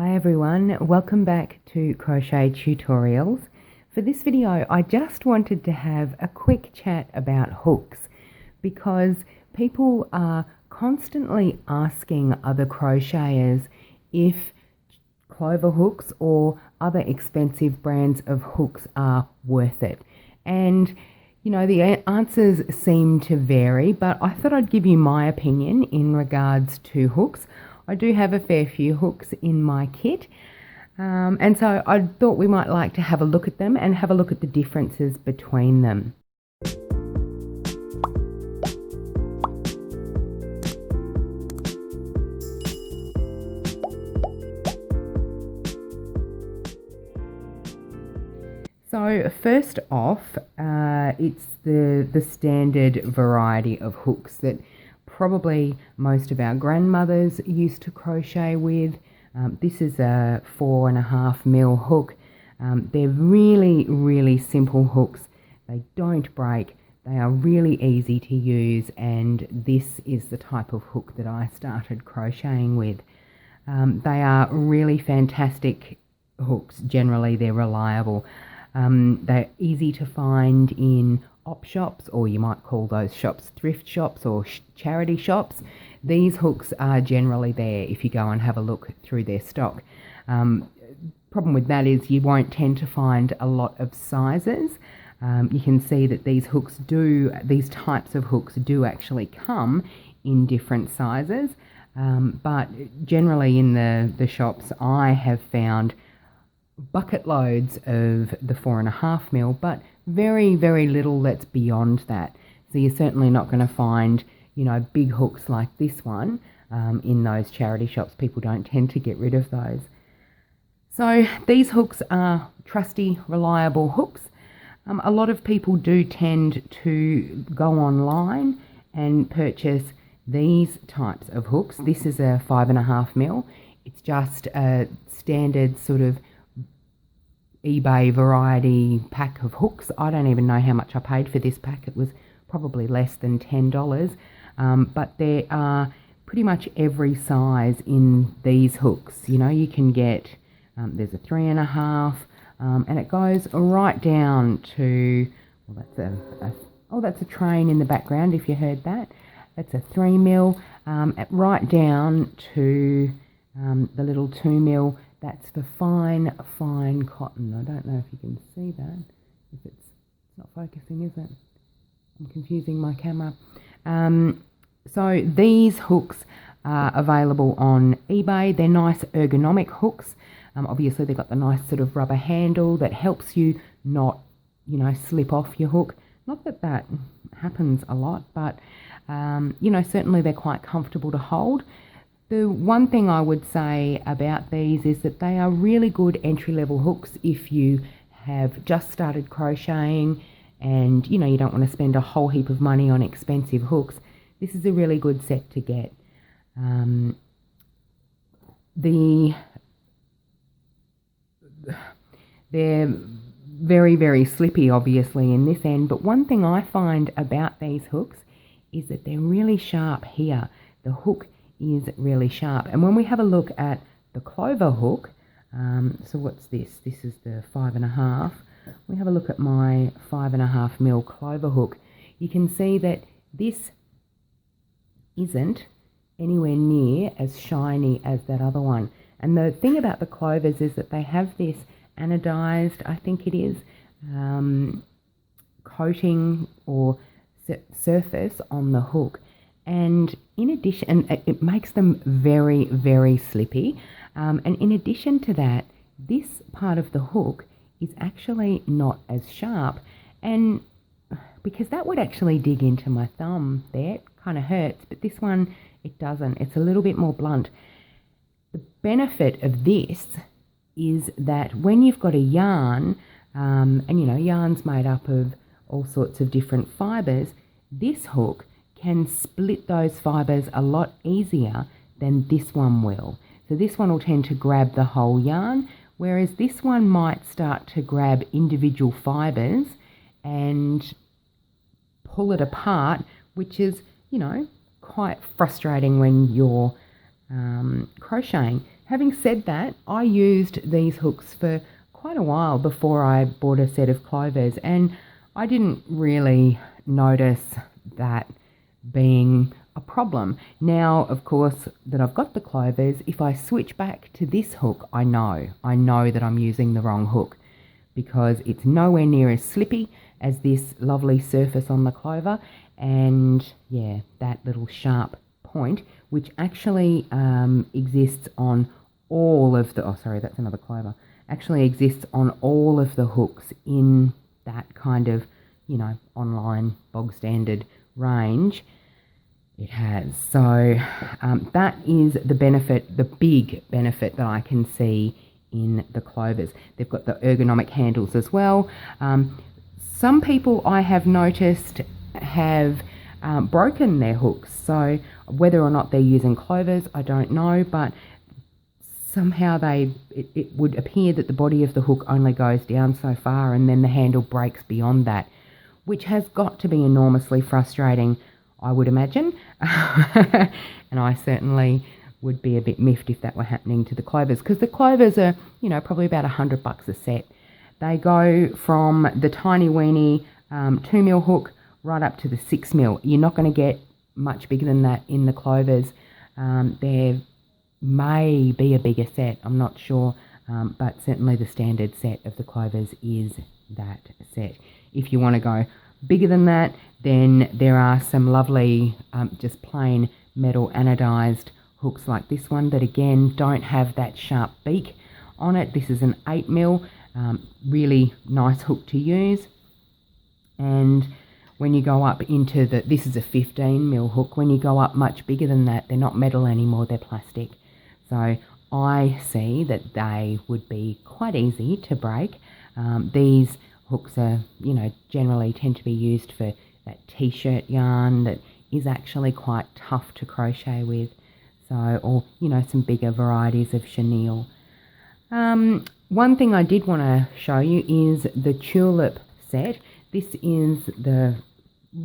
Hi everyone, welcome back to Crochet Tutorials. For this video I just wanted to have a quick chat about hooks because people are constantly asking other crocheters if Clover hooks or other expensive brands of hooks are worth it. And you know, the answers seem to vary, but I thought I'd give you my opinion in regards to hooks. I do have a fair few hooks in my kit, and so I thought we might like to have a look at them and have a look at the differences between them. So first off, it's the standard variety of hooks that probably most of our grandmothers used to crochet with. This is a 4.5mm hook. They're really simple hooks. They don't break. They are really easy to use, and this is the type of hook that I started crocheting with. They are really fantastic hooks. Generally, they're reliable. They're easy to find in op shops, or you might call those shops thrift shops or charity shops. These hooks are generally there if you go and have a look through their stock. Problem with that is you won't tend to find a lot of sizes. You can see that these types of hooks do actually come in different sizes, but generally in the shops I have found bucket loads of the 4.5mm, but very little that's beyond that. So you're certainly not going to find, you know, big hooks like this one in those charity shops. People don't tend to get rid of those. So these hooks are trusty, reliable hooks. A lot of people do tend to go online and purchase these types of hooks. This is a 5.5mm. It's just a standard sort of eBay variety pack of hooks. I don't even know how much I paid for this pack. It was probably less than $10, but there are pretty much every size in these hooks. You know, you can get, there's a 3.5, and it goes right down to, well, that's a train in the background if you heard that. That's a 3mm, right down to the little 2mm. That's for fine cotton. I don't know if you can see that. If it's not focusing, is it? I'm confusing my camera. So these hooks are available on eBay. They're nice ergonomic hooks. Obviously they've got the nice sort of rubber handle that helps you not, you know, slip off your hook. Not that that happens a lot, but, you know, certainly they're quite comfortable to hold. The one thing I would say about these is that they are really good entry-level hooks if you have just started crocheting and, you know, you don't want to spend a whole heap of money on expensive hooks. This is a really good set to get. They're very slippy, obviously, in this end, but one thing I find about these hooks is that they're really sharp here. The hook is really sharp. And when we have a look at the Clover hook, so what's this? This is the 5.5. We have a look at my 5.5mm Clover hook. You can see that this isn't anywhere near as shiny as that other one. And the thing about the Clovers is that they have this anodized, I think it is, coating or surface on the hook. And in addition, and it makes them very slippy. And in addition to that, this part of the hook is actually not as sharp. And because that would actually dig into my thumb there, it kind of hurts. But this one, it doesn't. It's a little bit more blunt. The benefit of this is that when you've got a yarn, and you know, yarn's made up of all sorts of different fibres, this hook can split those fibres a lot easier than this one will. So this one will tend to grab the whole yarn, whereas this one might start to grab individual fibres and pull it apart, which is, you know, quite frustrating when you're crocheting. having said that, I used these hooks for quite a while before I bought a set of Clovers, and I didn't really notice that being a problem. Now, of course, that I've got the Clovers, if I switch back to this hook, I know that I'm using the wrong hook, because it's nowhere near as slippy as this lovely surface on the Clover. And yeah, that little sharp point, which actually exists on all of the, oh sorry, that's another Clover, actually exists on all of the hooks in that kind of, you know, online bog standard range. It has. So that is the benefit, the big benefit that I can see in the Clovers. They've got the ergonomic handles as well. Some people I have noticed have broken their hooks. So whether or not they're using Clovers, I don't know, but somehow it would appear that the body of the hook only goes down so far and then the handle breaks beyond that, which has got to be enormously frustrating, I would imagine. And I certainly would be a bit miffed if that were happening to the Clovers, because the Clovers are, you know, probably about $100 a set. They go from the tiny weeny 2mm hook right up to the 6mm. You're not going to get much bigger than that in the Clovers. There may be a bigger set, I'm not sure, but certainly the standard set of the Clovers is that set. If you want to go bigger than that, then there are some lovely just plain metal anodized hooks like this one that again don't have that sharp beak on it. This is an 8mm, really nice hook to use. And when you go up into this is a 15mm hook, when you go up much bigger than that, they're not metal anymore, they're plastic. So I see that they would be quite easy to break. These hooks are, you know, generally tend to be used for that t-shirt yarn that is actually quite tough to crochet with. So, or, you know, some bigger varieties of chenille. One thing I did want to show you is the Tulip set. This is the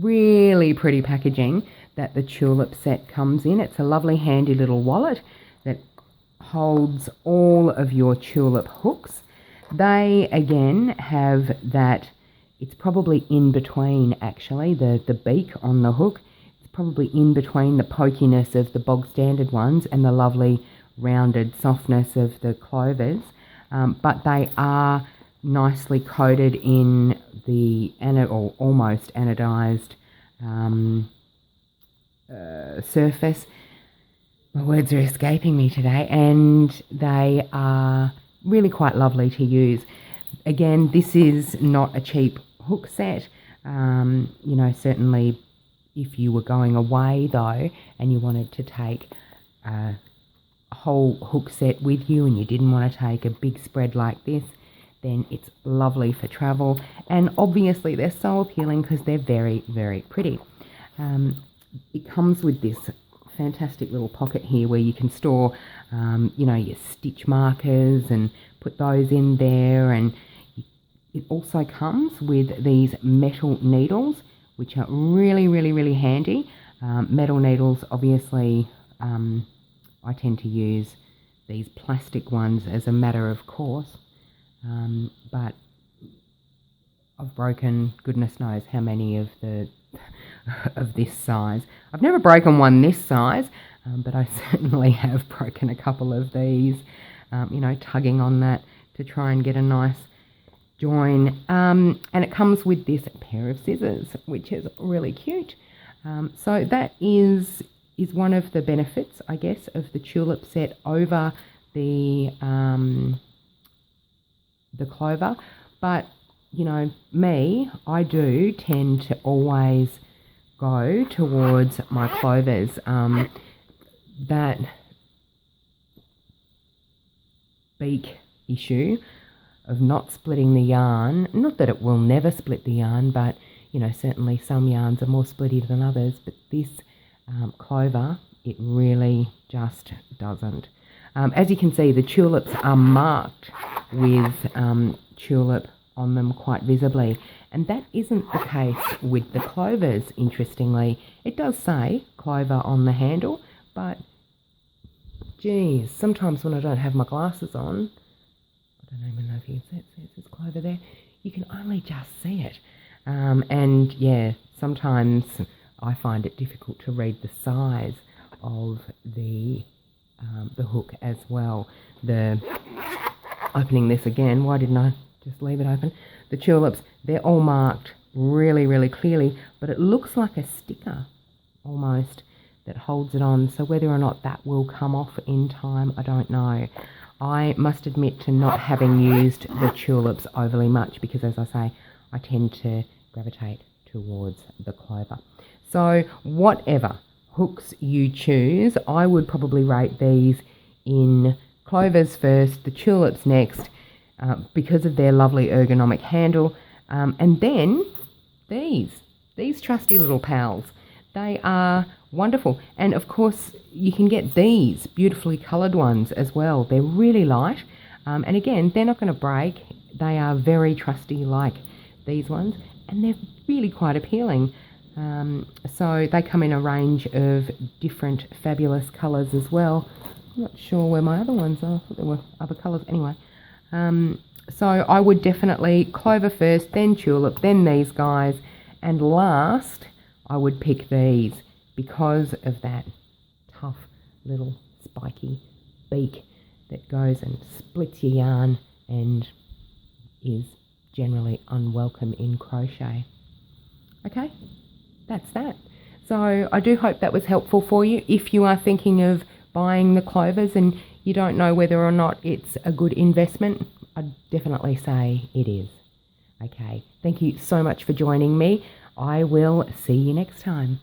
really pretty packaging that the Tulip set comes in. It's a lovely handy little wallet that holds all of your Tulip hooks. They again have that, it's probably in between actually, the beak on the hook. It's probably in between the pokiness of the bog standard ones and the lovely rounded softness of the Clovers. But they are nicely coated in the or almost anodized surface. My words are escaping me today, and they are really quite lovely to use. Again, this is not a cheap hook set. You know, certainly if you were going away though and you wanted to take a whole hook set with you and you didn't want to take a big spread like this, then it's lovely for travel. And obviously they're so appealing because they're very, very pretty. It comes with this fantastic little pocket here where you can store, you know, your stitch markers and put those in there. And it also comes with these metal needles, which are really, really, really handy. Metal needles, obviously, I tend to use these plastic ones as a matter of course. But I've broken goodness knows how many of this size. I've never broken one this size, but I certainly have broken a couple of these, you know, tugging on that to try and get a nice join. And it comes with this pair of scissors, which is really cute. So that is one of the benefits, I guess, of the Tulip set over the Clover. But, you know, I do tend to always go towards my Clovers. That beak issue of not splitting the yarn, not that it will never split the yarn, but, you know, certainly some yarns are more splitty than others, but this Clover, it really just doesn't. As you can see, the tulips are marked with tulip on them quite visibly, and that isn't the case with the Clovers, interestingly. It does say Clover on the handle, but geez, sometimes when I don't have my glasses on, I don't even know if you can see it, there's Clover there, you can only just see it. And yeah, sometimes I find it difficult to read the size of the hook as well. Opening this again, why didn't I just leave it open? The tulips, they're all marked really, really clearly, but it looks like a sticker almost that holds it on. So whether or not that will come off in time, I don't know. I must admit to not having used the tulips overly much because, as I say, I tend to gravitate towards the Clover. So whatever hooks you choose, I would probably rate these in Clovers first, the tulips next, because of their lovely ergonomic handle, and then these trusty little pals. They are wonderful, and of course you can get these beautifully coloured ones as well. They're really light, and again, they're not going to break. They are very trusty like these ones, and they're really quite appealing. So they come in a range of different fabulous colours as well. I'm not sure where my other ones are. I thought there were other colours anyway. So I would definitely Clover first, then tulip, then these guys, and last I would pick these because of that tough little spiky beak that goes and splits your yarn and is generally unwelcome in crochet. Okay, that's that. So I do hope that was helpful for you. If you are thinking of buying the Clovers and you don't know whether or not it's a good investment, I'd definitely say it is. Okay, thank you so much for joining me. I will see you next time.